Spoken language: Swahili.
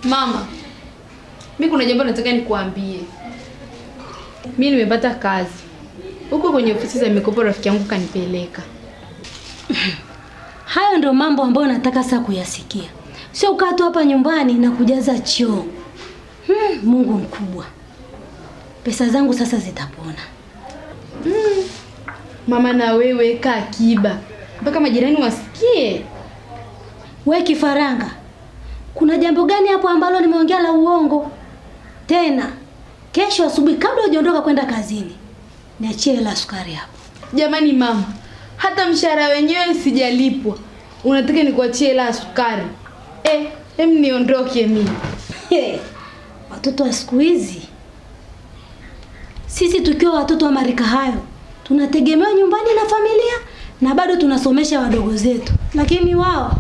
Mama, mimi kuna jambo nataka nikuambie. Mimi nimepata kazi. Huko kwenye ofisi za mikopo rafiki yangu kanipeleka. Hayo ndio mambo ambayo nataka sasa kuyasikia. Sio ukaa tu hapa nyumbani na kujaza choo. Mungu mkubwa. Pesa zangu sasa zitapona. Mama na wewe ka akiba. Mpaka majirani wasikie. We kifaranga. Kuna jambo gani hapo ambalo nimeongea la uongo? Tena kesho asubuhi kabla hujaondoka kwenda kazini, niachie la sukari hapo. Jamani mama, hata mshahara wenyewe sijalipwa. Unataka nikuachie la sukari? Hem niondoke mimi. Watoto wa siku hizi. Sisi tukiwa watoto wa marika hayo, tunategemewa nyumbani na familia na bado tunasomesha wadogo zetu. Lakini wao